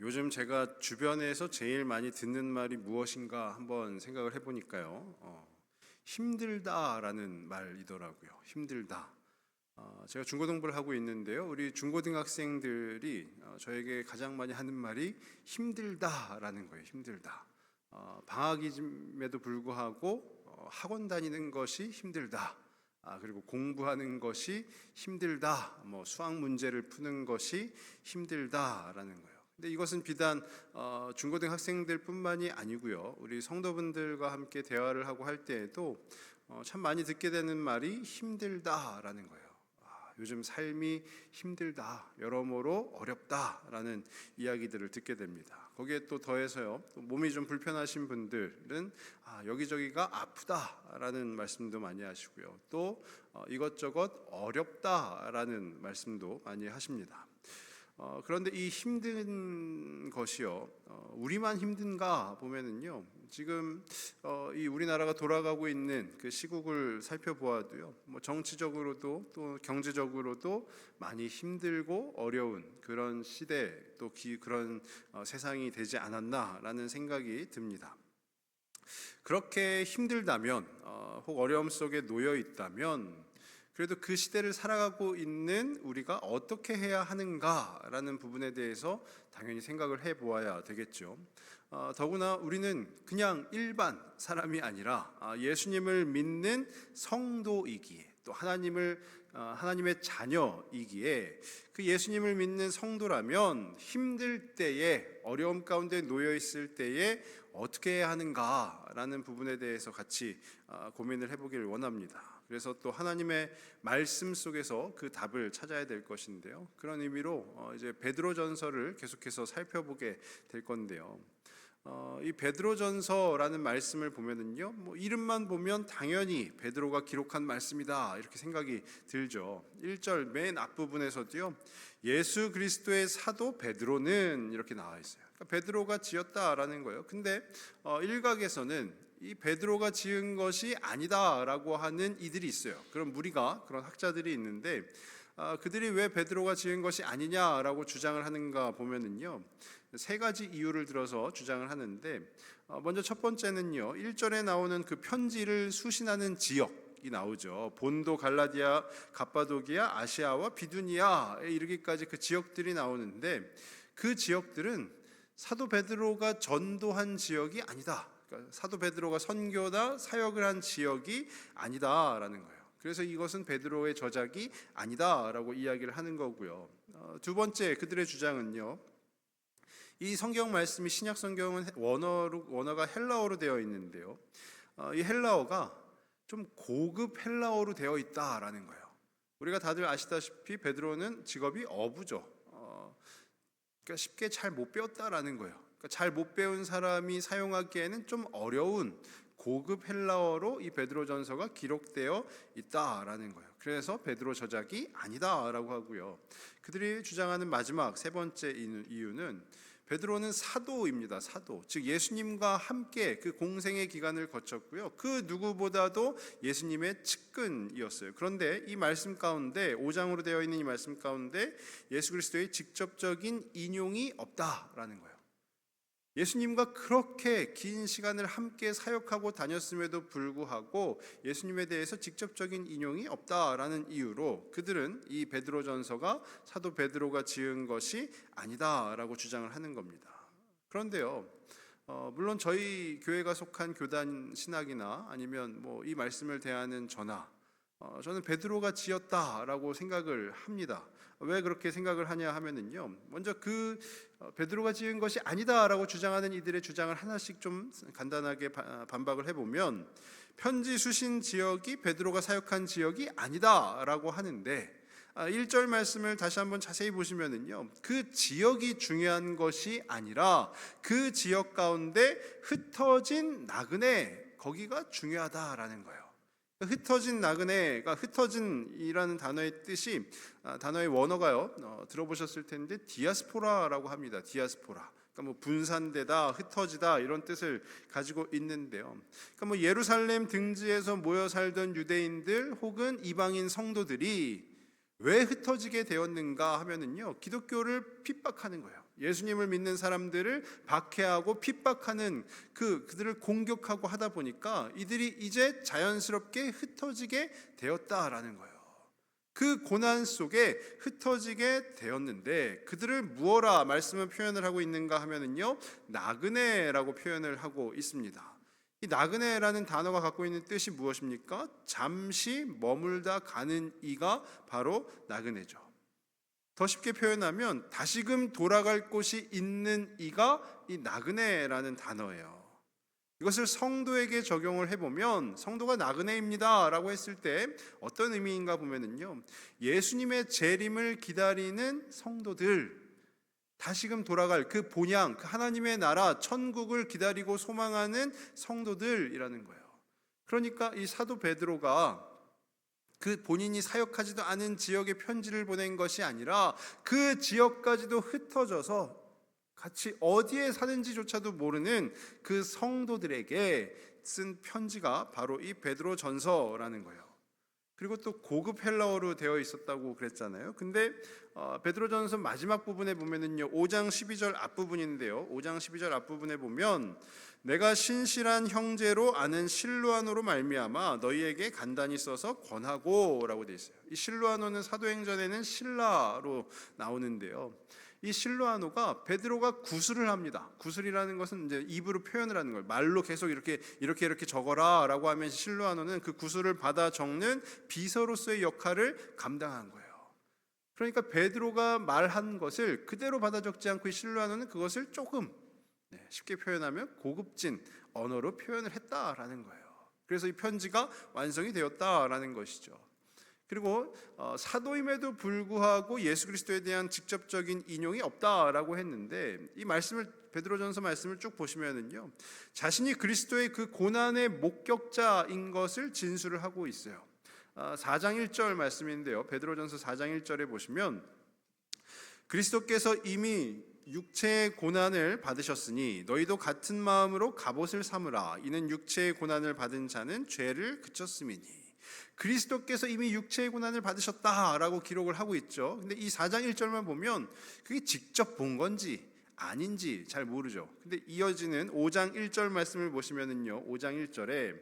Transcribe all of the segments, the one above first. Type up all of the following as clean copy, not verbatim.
요즘 제가 주변에서 제일 많이 듣는 말이 무엇인가 한번 생각을 해보니까요. 힘들다라는 말이더라고요. 힘들다. 제가 중고등부를 하고 있는데요. 우리 중고등학생들이 저에게 가장 많이 하는 말이 힘들다라는 거예요. 힘들다. 방학임에도 불구하고 학원 다니는 것이 힘들다. 그리고 공부하는 것이 힘들다. 수학 문제를 푸는 것이 힘들다라는 거예요. 근데 이것은 비단 중고등학생들뿐만이 아니고요. 우리 성도분들과 함께 대화를 하고 할 때에도 참 많이 듣게 되는 말이 힘들다라는 거예요. 요즘 삶이 힘들다, 여러모로 어렵다라는 이야기들을 듣게 됩니다. 거기에 또 더해서요, 또 몸이 좀 불편하신 분들은 여기저기가 아프다라는 말씀도 많이 하시고요. 또 이것저것 어렵다라는 말씀도 많이 하십니다. 그런데 이 힘든 것이요, 우리만 힘든가 보면은요, 지금 이 우리나라가 돌아가고 있는 그 시국을 살펴보아도요, 정치적으로도 또 경제적으로도 많이 힘들고 어려운 그런 시대, 또 그런 세상이 되지 않았나라는 생각이 듭니다. 그렇게 힘들다면, 혹 어려움 속에 놓여 있다면, 그래도 그 시대를 살아가고 있는 우리가 어떻게 해야 하는가라는 부분에 대해서 당연히 생각을 해보아야 되겠죠. 더구나 우리는 그냥 일반 사람이 아니라 예수님을 믿는 성도이기에, 또 하나님의 자녀이기에, 그 예수님을 믿는 성도라면 힘들 때에, 어려움 가운데 놓여 있을 때에 어떻게 해야 하는가라는 부분에 대해서 같이 고민을 해보기를 원합니다. 그래서 또 하나님의 말씀 속에서 그 답을 찾아야 될 것인데요. 그런 의미로 이제 베드로전서를 계속해서 살펴보게 될 건데요. 이 베드로전서라는 말씀을 보면은요, 이름만 보면 당연히 베드로가 기록한 말씀이다 이렇게 생각이 들죠. 1절 맨 앞부분에서도요, 예수 그리스도의 사도 베드로는 이렇게 나와 있어요. 그러니까 베드로가 지었다라는 거예요. 근데 일각에서는 이 베드로가 지은 것이 아니다라고 하는 이들이 있어요. 그런 무리가, 그런 학자들이 있는데 그들이 왜 베드로가 지은 것이 아니냐라고 주장을 하는가 보면은요, 세 가지 이유를 들어서 주장을 하는데, 먼저 첫 번째는요, 1절에 나오는 그 편지를 수신하는 지역이 나오죠. 본도, 갈라디아, 갑바도기아, 아시아와 비두니아에 이르기까지 그 지역들이 나오는데, 그 지역들은 사도 베드로가 전도한 지역이 아니다. 그러니까 사도 베드로가 선교나 사역을 한 지역이 아니다라는 거예요. 그래서 이것은 베드로의 저작이 아니다라고 이야기를 하는 거고요. 두 번째, 그들의 주장은요, 이 성경 말씀이, 신약 성경은 원어가 헬라어로 되어 있는데요, 이 헬라어가 좀 고급 헬라어로 되어 있다라는 거예요. 우리가 다들 아시다시피 베드로는 직업이 어부죠. 그러니까 쉽게 잘 못 배웠다라는 거예요. 그러니까 잘 못 배운 사람이 사용하기에는 좀 어려운 고급 헬라어로 이 베드로전서가 기록되어 있다라는 거예요. 그래서 베드로 저작이 아니다라고 하고요. 그들이 주장하는 마지막 세 번째 이유는 베드로는 사도입니다. 사도. 즉 예수님과 함께 그 공생의 기간을 거쳤고요. 그 누구보다도 예수님의 측근이었어요. 그런데 이 말씀 가운데, 5장으로 되어 있는 이 말씀 가운데 예수 그리스도의 직접적인 인용이 없다라는 거예요. 예수님과 그렇게 긴 시간을 함께 사역하고 다녔음에도 불구하고 예수님에 대해서 직접적인 인용이 없다라는 이유로 그들은 이 베드로전서가 사도 베드로가 지은 것이 아니다라고 주장을 하는 겁니다. 그런데요, 물론 저희 교회가 속한 교단 신학이나 아니면 이 말씀을 대하는 저는 베드로가 지었다라고 생각을 합니다. 왜 그렇게 생각을 하냐 하면은요, 먼저 그 베드로가 지은 것이 아니다라고 주장하는 이들의 주장을 하나씩 좀 간단하게 반박을 해보면, 편지 수신 지역이 베드로가 사역한 지역이 아니다라고 하는데, 1절 말씀을 다시 한번 자세히 보시면은요, 그 지역이 중요한 것이 아니라 그 지역 가운데 흩어진 나그네, 거기가 중요하다라는 거예요. 흩어진 나그네가, 흩어진이라는 단어의 뜻이, 단어의 원어가요, 들어보셨을 텐데 디아스포라라고 합니다. 디아스포라. 그러니까 분산되다, 흩어지다 이런 뜻을 가지고 있는데요. 그러니까 예루살렘 등지에서 모여 살던 유대인들 혹은 이방인 성도들이 왜 흩어지게 되었는가 하면은요, 기독교를 핍박하는 거예요. 예수님을 믿는 사람들을 박해하고 핍박하는 그들을 공격하고 하다 보니까 이들이 이제 자연스럽게 흩어지게 되었다라는 거예요. 그 고난 속에 흩어지게 되었는데 그들을 무엇라 말씀을 표현을 하고 있는가 하면은요, 나그네라고 표현을 하고 있습니다. 이 나그네라는 단어가 갖고 있는 뜻이 무엇입니까? 잠시 머물다 가는 이가 바로 나그네죠. 더 쉽게 표현하면 다시금 돌아갈 곳이 있는 이가 이 나그네라는 단어예요. 이것을 성도에게 적용을 해보면 성도가 나그네입니다 라고 했을 때 어떤 의미인가 보면은요, 예수님의 재림을 기다리는 성도들, 다시금 돌아갈 그 본향, 그 하나님의 나라 천국을 기다리고 소망하는 성도들이라는 거예요. 그러니까 이 사도 베드로가 그 본인이 사역하지도 않은 지역에 편지를 보낸 것이 아니라 그 지역까지도 흩어져서 같이 어디에 사는지조차도 모르는 그 성도들에게 쓴 편지가 바로 이 베드로 전서라는 거예요. 그리고 또 고급 헬라어로 되어 있었다고 그랬잖아요. 근데 베드로 전서 마지막 부분에 보면은요, 5장 12절 앞부분인데요, 5장 12절 앞부분에 보면 내가 신실한 형제로 아는 실루아노로 말미암아 너희에게 간단히 써서 권하고 라고 되어 있어요. 이 실루아노는 사도행전에는 실라로 나오는데요, 이 실루아노가 베드로가 구술을 합니다. 구술이라는 것은 이제 입으로 표현을 하는 거예요. 말로 계속 이렇게 적어라라고 하면 실루아노는 그 구술을 받아 적는 비서로서의 역할을 감당한 거예요. 그러니까 베드로가 말한 것을 그대로 받아 적지 않고 이 실루아노는 그것을 조금 쉽게 표현하면 고급진 언어로 표현을 했다라는 거예요. 그래서 이 편지가 완성이 되었다라는 것이죠. 그리고 사도임에도 불구하고 예수 그리스도에 대한 직접적인 인용이 없다라고 했는데, 이 말씀을 베드로전서 말씀을 쭉 보시면은요, 자신이 그리스도의 그 고난의 목격자인 것을 진술을 하고 있어요. 4장 1절 말씀인데요, 베드로전서 4장 1절에 보시면 그리스도께서 이미 육체의 고난을 받으셨으니 너희도 같은 마음으로 갑옷을 삼으라. 이는 육체의 고난을 받은 자는 죄를 그쳤음이니. 그리스도께서 이미 육체의 고난을 받으셨다라고 기록을 하고 있죠. 근데 이 4장 1절만 보면 그게 직접 본 건지 아닌지 잘 모르죠. 근데 이어지는 5장 1절 말씀을 보시면은요, 5장 1절에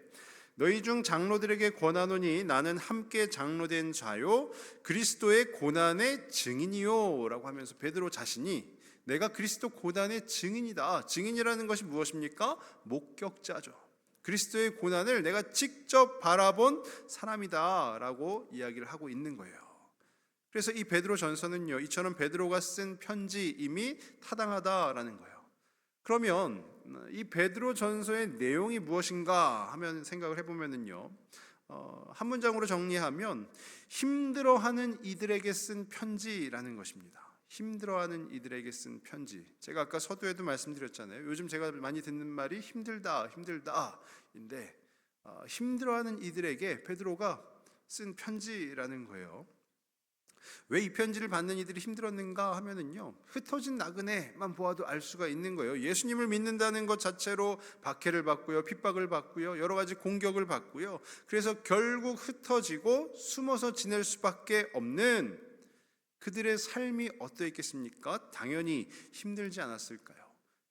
너희 중 장로들에게 권하노니 나는 함께 장로된 자요 그리스도의 고난의 증인이요 라고 하면서 베드로 자신이 내가 그리스도 고난의 증인이다. 증인이라는 것이 무엇입니까? 목격자죠. 그리스도의 고난을 내가 직접 바라본 사람이다 라고 이야기를 하고 있는 거예요. 그래서 이 베드로 전서는요, 이처럼 베드로가 쓴 편지임이 타당하다라는 거예요. 그러면 이 베드로 전서의 내용이 무엇인가 하면 생각을 해보면은요, 한 문장으로 정리하면 힘들어하는 이들에게 쓴 편지라는 것입니다. 힘들어하는 이들에게 쓴 편지. 제가 아까 서두에도 말씀드렸잖아요. 요즘 제가 많이 듣는 말이 힘들다인데, 힘들어하는 이들에게 베드로가 쓴 편지라는 거예요. 왜 이 편지를 받는 이들이 힘들었는가 하면은요, 흩어진 나그네만 보아도 알 수가 있는 거예요. 예수님을 믿는다는 것 자체로 박해를 받고요, 핍박을 받고요, 여러 가지 공격을 받고요. 그래서 결국 흩어지고 숨어서 지낼 수밖에 없는 그들의 삶이 어떠했겠습니까? 당연히 힘들지 않았을까요?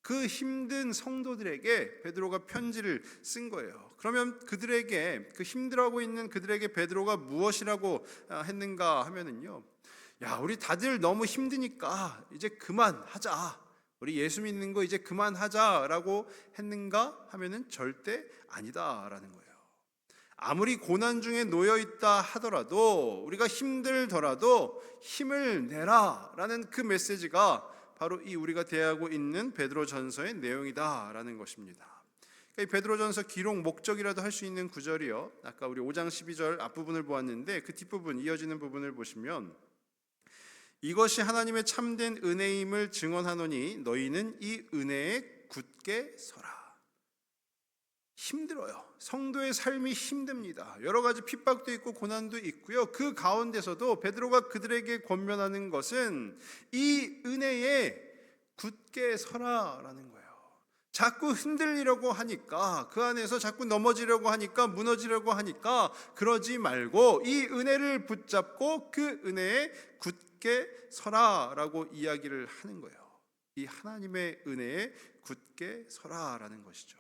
그 힘든 성도들에게 베드로가 편지를 쓴 거예요. 그러면 그들에게, 그 힘들어하고 있는 그들에게 베드로가 무엇이라고 했는가 하면은요, 야, 우리 다들 너무 힘드니까 이제 그만하자. 우리 예수 믿는 거 이제 그만하자라고 했는가 하면은 절대 아니다라는 거예요. 아무리 고난 중에 놓여 있다 하더라도 우리가 힘들더라도 힘을 내라라는 그 메시지가 바로 이 우리가 대하고 있는 베드로전서의 내용이다라는 것입니다. 이 베드로전서 기록 목적이라도 할 수 있는 구절이요, 아까 우리 5장 12절 앞부분을 보았는데 그 뒷부분, 이어지는 부분을 보시면 이것이 하나님의 참된 은혜임을 증언하노니 너희는 이 은혜에 굳게 서라. 힘들어요. 성도의 삶이 힘듭니다. 여러 가지 핍박도 있고 고난도 있고요. 그 가운데서도 베드로가 그들에게 권면하는 것은 이 은혜에 굳게 서라라는 거예요. 자꾸 흔들리려고 하니까, 그 안에서 자꾸 넘어지려고 하니까, 무너지려고 하니까 그러지 말고 이 은혜를 붙잡고 그 은혜에 굳게 서라라고 이야기를 하는 거예요. 이 하나님의 은혜에 굳게 서라라는 것이죠.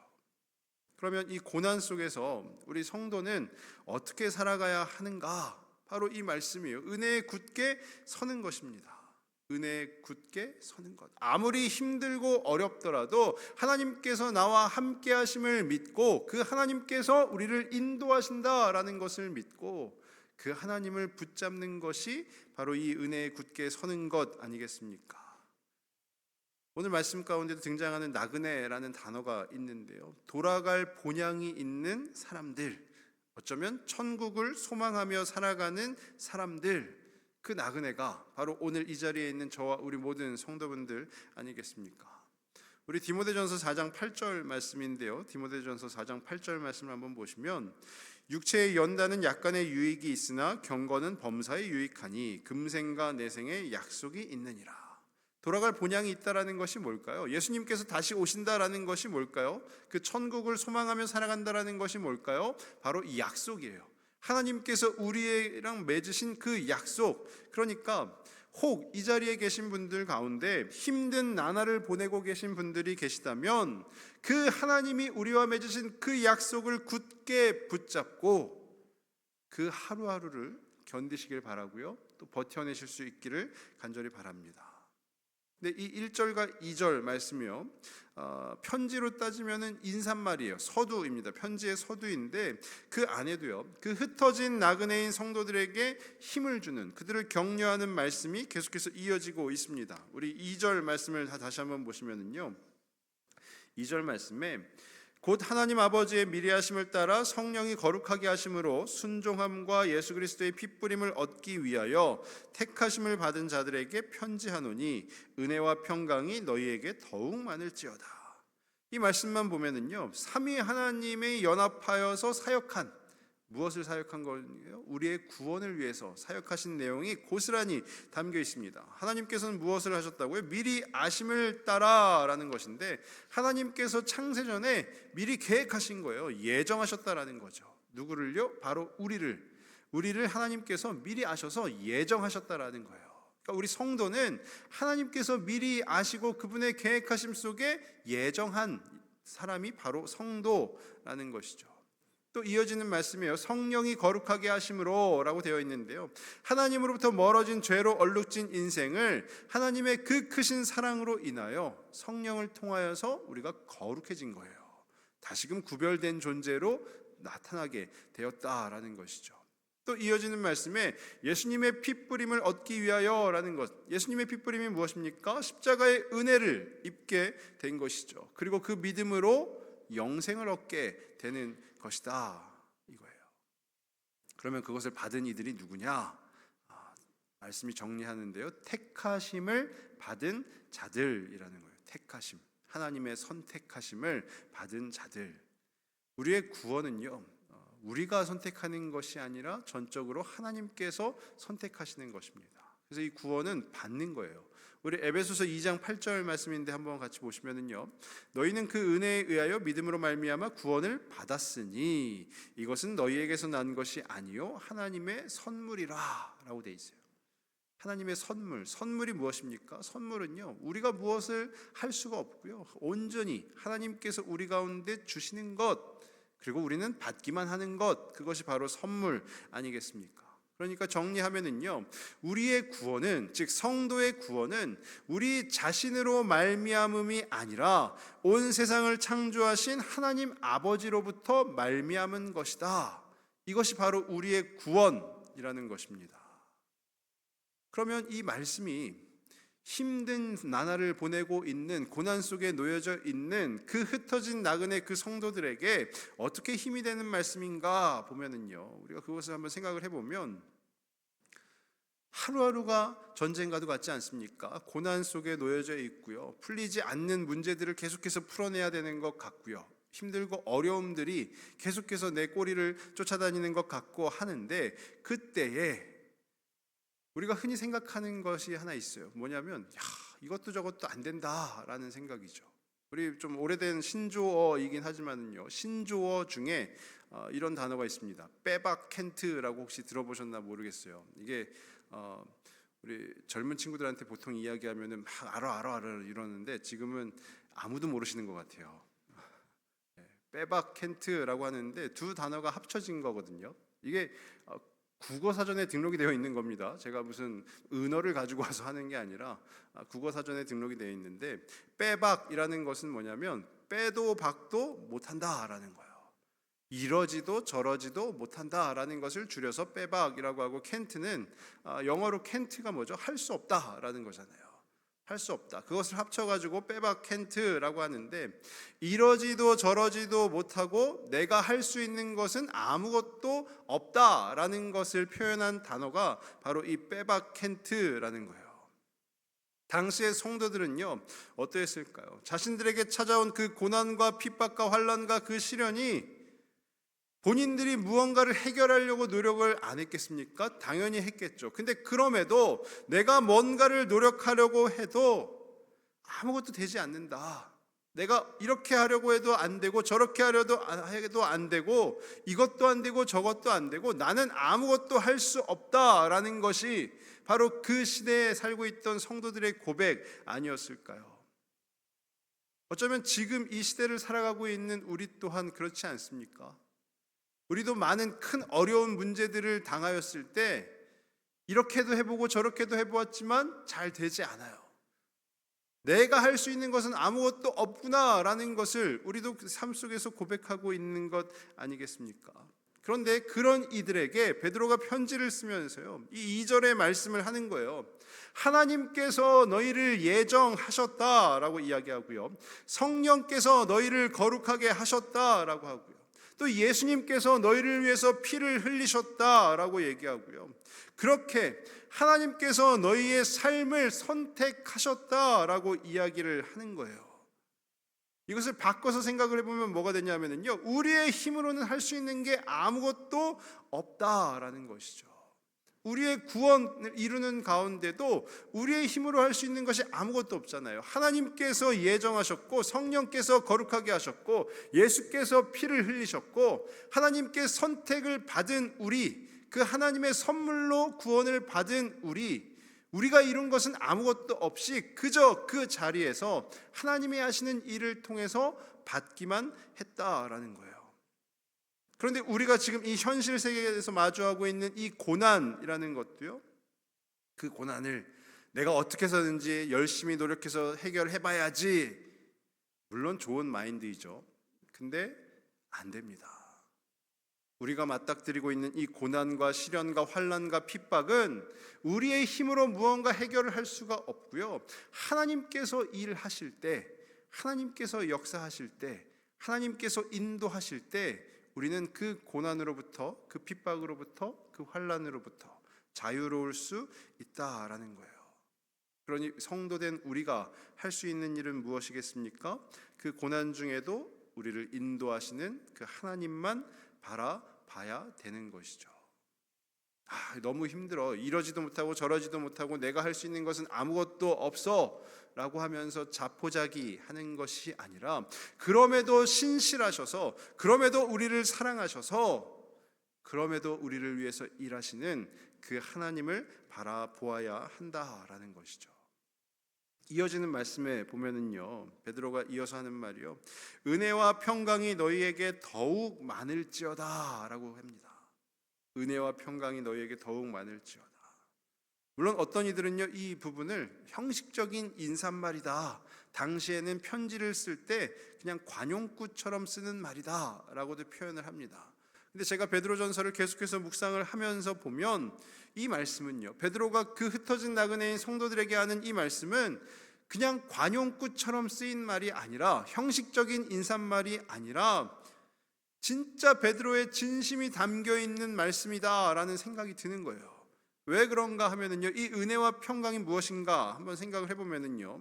그러면 이 고난 속에서 우리 성도는 어떻게 살아가야 하는가? 바로 이 말씀이에요. 은혜에 굳게 서는 것입니다. 은혜에 굳게 서는 것. 아무리 힘들고 어렵더라도 하나님께서 나와 함께 하심을 믿고 그 하나님께서 우리를 인도하신다라는 것을 믿고 그 하나님을 붙잡는 것이 바로 이 은혜에 굳게 서는 것 아니겠습니까? 오늘 말씀 가운데도 등장하는 나그네라는 단어가 있는데요. 돌아갈 본향이 있는 사람들, 어쩌면 천국을 소망하며 살아가는 사람들, 그 나그네가 바로 오늘 이 자리에 있는 저와 우리 모든 성도분들 아니겠습니까? 우리 디모데전서 4장 8절 말씀인데요. 디모데전서 4장 8절 말씀을 한번 보시면 육체의 연단은 약간의 유익이 있으나 경건은 범사에 유익하니 금생과 내생의 약속이 있느니라. 돌아갈 본향이 있다라는 것이 뭘까요? 예수님께서 다시 오신다라는 것이 뭘까요? 그 천국을 소망하며 살아간다라는 것이 뭘까요? 바로 이 약속이에요. 하나님께서 우리랑 맺으신 그 약속. 그러니까 혹 이 자리에 계신 분들 가운데 힘든 나날을 보내고 계신 분들이 계시다면 그 하나님이 우리와 맺으신 그 약속을 굳게 붙잡고 그 하루하루를 견디시길 바라고요. 또 버텨내실 수 있기를 간절히 바랍니다. 근데 이 1절과 2절 말씀이요. 편지로 따지면은 인사말이에요. 서두입니다. 편지의 서두인데 그 안에도요. 그 흩어진 나그네인 성도들에게 힘을 주는, 그들을 격려하는 말씀이 계속해서 이어지고 있습니다. 우리 2절 말씀을 다시 한번 보시면은요. 2절 말씀에 곧 하나님 아버지의 미리하심을 따라 성령이 거룩하게 하심으로 순종함과 예수 그리스도의 핏부림을 얻기 위하여 택하심을 받은 자들에게 편지하노니 은혜와 평강이 너희에게 더욱 많을지어다. 이 말씀만 보면은요, 삼위 하나님의 연합하여서 사역한, 무엇을 사역한 거예요? 우리의 구원을 위해서 사역하신 내용이 고스란히 담겨 있습니다. 하나님께서는 무엇을 하셨다고요? 미리 아심을 따라라는 것인데 하나님께서 창세전에 미리 계획하신 거예요. 예정하셨다라는 거죠. 누구를요? 바로 우리를 하나님께서 미리 아셔서 예정하셨다라는 거예요. 그러니까 우리 성도는 하나님께서 미리 아시고 그분의 계획하심 속에 예정한 사람이 바로 성도라는 것이죠. 또 이어지는 말씀이에요. 성령이 거룩하게 하심으로 라고 되어 있는데요. 하나님으로부터 멀어진 죄로 얼룩진 인생을 하나님의 그 크신 사랑으로 인하여 성령을 통하여서 우리가 거룩해진 거예요. 다시금 구별된 존재로 나타나게 되었다라는 것이죠. 또 이어지는 말씀에 예수님의 핏부림을 얻기 위하여 라는 것. 예수님의 핏부림이 무엇입니까? 십자가의 은혜를 입게 된 것이죠. 그리고 그 믿음으로 영생을 얻게 되는 것이다 이거예요. 그러면 그것을 받은 이들이 누구냐? 말씀이 정리하는데요. 택하심을 받은 자들이라는 거예요. 택하심, 하나님의 선택하심을 받은 자들. 우리의 구원은요, 우리가 선택하는 것이 아니라 전적으로 하나님께서 선택하시는 것입니다. 그래서 이 구원은 받는 거예요. 우리 에베소서 2장 8절 말씀인데 한번 같이 보시면은요. 너희는 그 은혜에 의하여 믿음으로 말미암아 구원을 받았으니 이것은 너희에게서 난 것이 아니요 하나님의 선물이라라고 돼 있어요. 하나님의 선물이 무엇입니까? 선물은요. 우리가 무엇을 할 수가 없고요. 온전히 하나님께서 우리 가운데 주시는 것, 그리고 우리는 받기만 하는 것, 그것이 바로 선물 아니겠습니까? 그러니까 정리하면은요, 우리의 구원은, 즉 성도의 구원은 우리 자신으로 말미암음이 아니라 온 세상을 창조하신 하나님 아버지로부터 말미암은 것이다. 이것이 바로 우리의 구원이라는 것입니다. 그러면 이 말씀이 힘든 나날을 보내고 있는, 고난 속에 놓여져 있는 그 흩어진 나그네 그 성도들에게 어떻게 힘이 되는 말씀인가 보면은요, 우리가 그것을 한번 생각을 해보면 하루하루가 전쟁과도 같지 않습니까? 고난 속에 놓여져 있고요, 풀리지 않는 문제들을 계속해서 풀어내야 되는 것 같고요, 힘들고 어려움들이 계속해서 내 꼬리를 쫓아다니는 것 같고 하는데, 그때에 우리가 흔히 생각하는 것이 하나 있어요. 뭐냐면 이것도 저것도 안 된다라는 생각이죠. 우리 좀 오래된 신조어이긴 하지만요, 신조어 중에 이런 단어가 있습니다. 빼박 캔트라고 혹시 들어보셨나 모르겠어요. 이게 우리 젊은 친구들한테 보통 이야기하면은 막 알아 이러는데 지금은 아무도 모르시는 것 같아요. 빼박 켄트라고 하는데 두 단어가 합쳐진 거거든요. 이게 국어 사전에 등록이 되어 있는 겁니다. 제가 무슨 은어를 가지고 와서 하는 게 아니라 국어 사전에 등록이 되어 있는데, 빼박이라는 것은 뭐냐면 빼도 박도 못한다라는 거예요. 이러지도 저러지도 못한다라는 것을 줄여서 빼박이라고 하고, 켄트는 영어로 켄트가 뭐죠? 할 수 없다라는 거잖아요. 할 수 없다. 그것을 합쳐가지고 빼박 켄트라고 하는데, 이러지도 저러지도 못하고 내가 할 수 있는 것은 아무것도 없다라는 것을 표현한 단어가 바로 이 빼박 켄트라는 거예요. 당시의 성도들은요, 어떠했을까요? 자신들에게 찾아온 그 고난과 핍박과 환난과 그 시련이 본인들이 무언가를 해결하려고 노력을 안 했겠습니까? 당연히 했겠죠. 근데 그럼에도 내가 뭔가를 노력하려고 해도 아무것도 되지 않는다. 내가 이렇게 하려고 해도 안 되고 저렇게 하려도 해도 안 되고 이것도 안 되고 저것도 안 되고 나는 아무것도 할 수 없다라는 것이 바로 그 시대에 살고 있던 성도들의 고백 아니었을까요? 어쩌면 지금 이 시대를 살아가고 있는 우리 또한 그렇지 않습니까? 우리도 많은 큰 어려운 문제들을 당하였을 때 이렇게도 해보고 저렇게도 해보았지만 잘 되지 않아요. 내가 할 수 있는 것은 아무것도 없구나라는 것을 우리도 삶 속에서 고백하고 있는 것 아니겠습니까? 그런데 그런 이들에게 베드로가 편지를 쓰면서요, 이 2절의 말씀을 하는 거예요. 하나님께서 너희를 예정하셨다라고 이야기하고요, 성령께서 너희를 거룩하게 하셨다라고 하고요, 또 예수님께서 너희를 위해서 피를 흘리셨다라고 얘기하고요, 그렇게 하나님께서 너희의 삶을 선택하셨다라고 이야기를 하는 거예요. 이것을 바꿔서 생각을 해보면 뭐가 되냐면요, 우리의 힘으로는 할 수 있는 게 아무것도 없다라는 것이죠. 우리의 구원을 이루는 가운데도 우리의 힘으로 할 수 있는 것이 아무것도 없잖아요. 하나님께서 예정하셨고 성령께서 거룩하게 하셨고 예수께서 피를 흘리셨고 하나님께 선택을 받은 우리, 그 하나님의 선물로 구원을 받은 우리가 이룬 것은 아무것도 없이 그저 그 자리에서 하나님이 하시는 일을 통해서 받기만 했다라는 거예요. 그런데 우리가 지금 이 현실 세계에서 마주하고 있는 이 고난이라는 것도요, 그 고난을 내가 어떻게 해서든지 열심히 노력해서 해결해봐야지, 물론 좋은 마인드이죠. 근데 안 됩니다. 우리가 맞닥뜨리고 있는 이 고난과 시련과 환난과 핍박은 우리의 힘으로 무언가 해결을 할 수가 없고요, 하나님께서 일하실 때, 하나님께서 역사하실 때, 하나님께서 인도하실 때 우리는 그 고난으로부터, 그 핍박으로부터, 그 환난으로부터 자유로울 수 있다라는 거예요. 그러니 성도된 우리가 할 수 있는 일은 무엇이겠습니까? 그 고난 중에도 우리를 인도하시는 그 하나님만 바라봐야 되는 것이죠. 너무 힘들어, 이러지도 못하고 저러지도 못하고 내가 할 수 있는 것은 아무것도 없어 라고 하면서 자포자기 하는 것이 아니라, 그럼에도 신실하셔서, 그럼에도 우리를 사랑하셔서, 그럼에도 우리를 위해서 일하시는 그 하나님을 바라보아야 한다라는 것이죠. 이어지는 말씀에 보면은요, 베드로가 이어서 하는 말이요, 은혜와 평강이 너희에게 더욱 많을지어다 라고 합니다. 은혜와 평강이 너희에게 더욱 많을지어다. 물론 어떤 이들은요, 이 부분을 형식적인 인사말이다, 당시에는 편지를 쓸 때 그냥 관용구처럼 쓰는 말이다 라고도 표현을 합니다. 근데 제가 베드로전서를 계속해서 묵상을 하면서 보면 이 말씀은요, 베드로가 그 흩어진 나그네인 성도들에게 하는 이 말씀은 그냥 관용구처럼 쓰인 말이 아니라, 형식적인 인사말이 아니라 진짜 베드로의 진심이 담겨 있는 말씀이다라는 생각이 드는 거예요. 왜 그런가 하면은요, 이 은혜와 평강이 무엇인가 한번 생각을 해보면은요,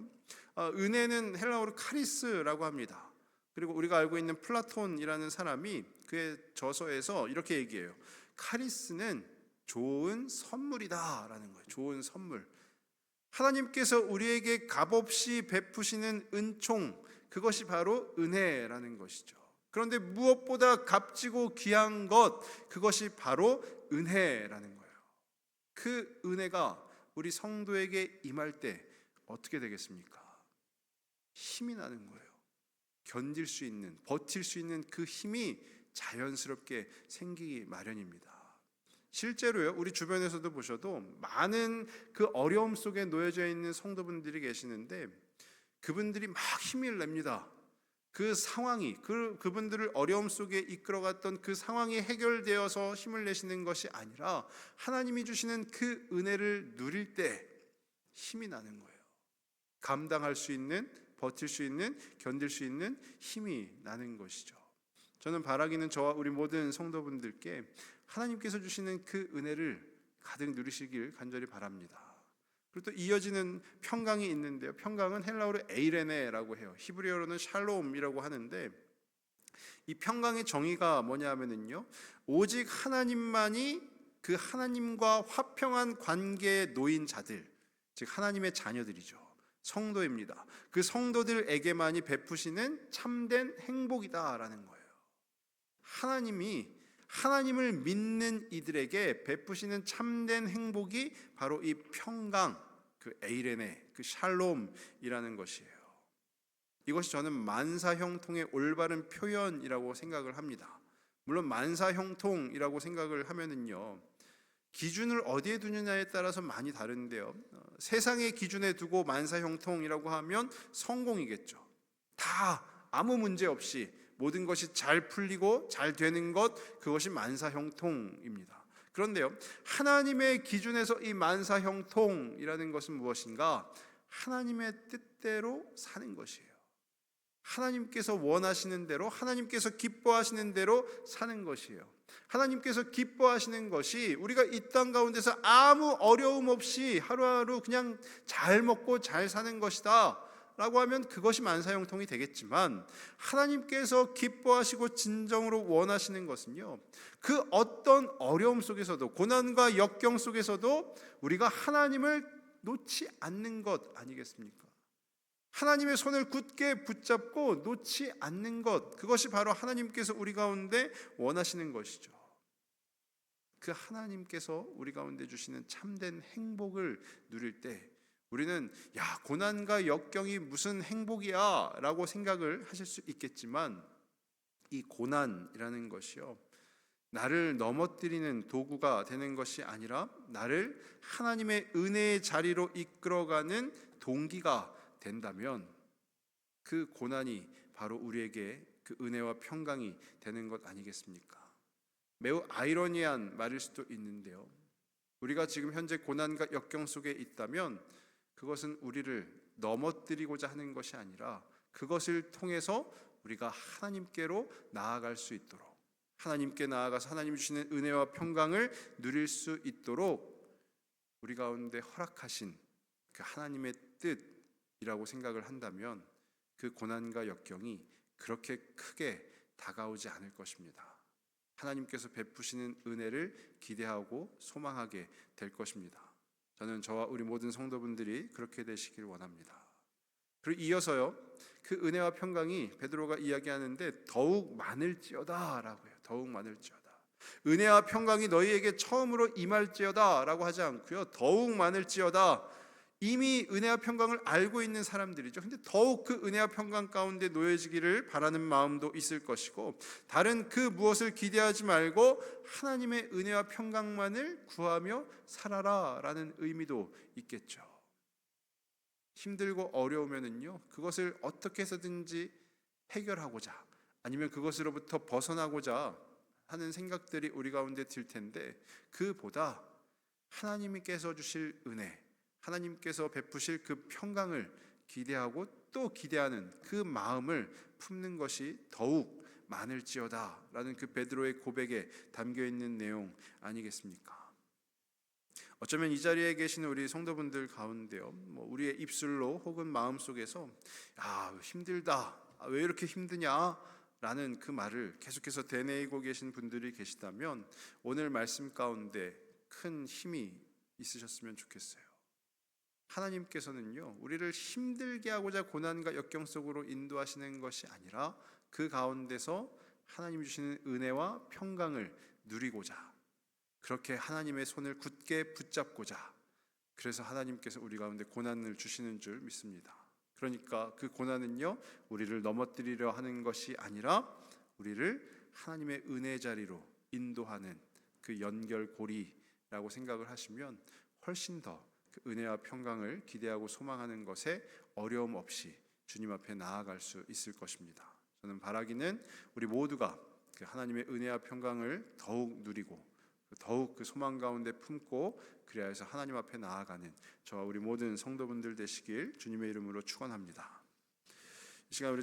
은혜는 헬라어로 카리스라고 합니다. 그리고 우리가 알고 있는 플라톤이라는 사람이 그의 저서에서 이렇게 얘기해요. 카리스는 좋은 선물이다라는 거예요. 좋은 선물. 하나님께서 우리에게 값없이 베푸시는 은총, 그것이 바로 은혜라는 것이죠. 그런데 무엇보다 값지고 귀한 것, 그것이 바로 은혜라는 거예요. 그 은혜가 우리 성도에게 임할 때 어떻게 되겠습니까? 힘이 나는 거예요. 견딜 수 있는, 버틸 수 있는 그 힘이 자연스럽게 생기기 마련입니다. 실제로요, 우리 주변에서도 보셔도 많은 그 어려움 속에 놓여져 있는 성도분들이 계시는데 그분들이 막 힘을 냅니다. 그 상황이, 그분들을 어려움 속에 이끌어갔던 그 상황이 해결되어서 힘을 내시는 것이 아니라 하나님이 주시는 그 은혜를 누릴 때 힘이 나는 거예요. 감당할 수 있는, 버틸 수 있는, 견딜 수 있는 힘이 나는 것이죠. 저는 바라기는 저와 우리 모든 성도분들께 하나님께서 주시는 그 은혜를 가득 누리시길 간절히 바랍니다. 그리고 또 이어지는 평강이 있는데요. 평강은 헬라어로 에이레네라고 해요. 히브리어로는 샬롬이라고 하는데 이 평강의 정의가 뭐냐 하면은요, 오직 하나님만이 그 하나님과 화평한 관계에 놓인 자들, 즉 하나님의 자녀들이죠. 성도입니다. 그 성도들에게만이 베푸시는 참된 행복이다라는 거예요. 하나님이 하나님을 믿는 이들에게 베푸시는 참된 행복이 바로 이 평강, 그 에이레네, 그 샬롬이라는 것이에요. 이것이 저는 만사형통의 올바른 표현이라고 생각을 합니다. 물론 만사형통이라고 생각을 하면은요, 기준을 어디에 두느냐에 따라서 많이 다른데요. 세상의 기준에 두고 만사형통이라고 하면 성공이겠죠. 다 아무 문제 없이 모든 것이 잘 풀리고 잘 되는 것, 그것이 만사형통입니다. 그런데요, 하나님의 기준에서 이 만사형통이라는 것은 무엇인가? 하나님의 뜻대로 사는 것이에요. 하나님께서 원하시는 대로, 하나님께서 기뻐하시는 대로 사는 것이에요. 하나님께서 기뻐하시는 것이 우리가 이 땅 가운데서 아무 어려움 없이 하루하루 그냥 잘 먹고 잘 사는 것이다 라고 하면 그것이 만사형통이 되겠지만, 하나님께서 기뻐하시고 진정으로 원하시는 것은요, 그 어떤 어려움 속에서도, 고난과 역경 속에서도 우리가 하나님을 놓지 않는 것 아니겠습니까? 하나님의 손을 굳게 붙잡고 놓지 않는 것, 그것이 바로 하나님께서 우리 가운데 원하시는 것이죠. 그 하나님께서 우리 가운데 주시는 참된 행복을 누릴 때 우리는 고난과 역경이 무슨 행복이야 라고 생각을 하실 수 있겠지만, 이 고난이라는 것이요, 나를 넘어뜨리는 도구가 되는 것이 아니라 나를 하나님의 은혜의 자리로 이끌어가는 동기가 된다면 그 고난이 바로 우리에게 그 은혜와 평강이 되는 것 아니겠습니까? 매우 아이러니한 말일 수도 있는데요, 우리가 지금 현재 고난과 역경 속에 있다면 그것은 우리를 넘어뜨리고자 하는 것이 아니라 그것을 통해서 우리가 하나님께로 나아갈 수 있도록, 하나님께 나아가서 하나님이 주시는 은혜와 평강을 누릴 수 있도록 우리 가운데 허락하신 그 하나님의 뜻이라고 생각을 한다면 그 고난과 역경이 그렇게 크게 다가오지 않을 것입니다. 하나님께서 베푸시는 은혜를 기대하고 소망하게 될 것입니다. 저는 저와 우리 모든 성도분들이 그렇게 되시길 원합니다. 그리고 이어서요, 그 은혜와 평강이 베드로가 이야기하는데 더욱 많을지어다 라고 해요. 더욱 많을지어다. 은혜와 평강이 너희에게 처음으로 임할지어다 라고 하지 않고요, 더욱 많을지어다. 이미 은혜와 평강을 알고 있는 사람들이죠. 근데 더욱 그 은혜와 평강 가운데 놓여지기를 바라는 마음도 있을 것이고, 다른 그 무엇을 기대하지 말고 하나님의 은혜와 평강만을 구하며 살아라 라는 의미도 있겠죠. 힘들고 어려우면은요, 그것을 어떻게 해서든지 해결하고자, 아니면 그것으로부터 벗어나고자 하는 생각들이 우리 가운데 들 텐데, 그보다 하나님께서 주실 은혜, 하나님께서 베푸실 그 평강을 기대하고 또 기대하는 그 마음을 품는 것이 더욱 많을지어다 라는 그 베드로의 고백에 담겨있는 내용 아니겠습니까? 어쩌면 이 자리에 계시는 우리 성도분들 가운데요, 우리의 입술로 혹은 마음속에서 힘들다, 왜 이렇게 힘드냐 라는 그 말을 계속해서 되뇌이고 계신 분들이 계시다면 오늘 말씀 가운데 큰 힘이 있으셨으면 좋겠어요. 하나님께서는요, 우리를 힘들게 하고자 고난과 역경 속으로 인도하시는 것이 아니라 그 가운데서 하나님 주시는 은혜와 평강을 누리고자, 그렇게 하나님의 손을 굳게 붙잡고자 그래서 하나님께서 우리 가운데 고난을 주시는 줄 믿습니다. 그러니까 그 고난은요, 우리를 넘어뜨리려 하는 것이 아니라 우리를 하나님의 은혜 자리로 인도하는 그 연결고리라고 생각을 하시면 훨씬 더 그 은혜와 평강을 기대하고 소망하는 것에 어려움 없이 주님 앞에 나아갈 수 있을 것입니다. 저는 바라기는 우리 모두가 그 하나님의 은혜와 평강을 더욱 누리고 더욱 그 소망 가운데 품고 그래야 해서 하나님 앞에 나아가는 저와 우리 모든 성도분들 되시길 주님의 이름으로 축원합니다. 이 시간 우리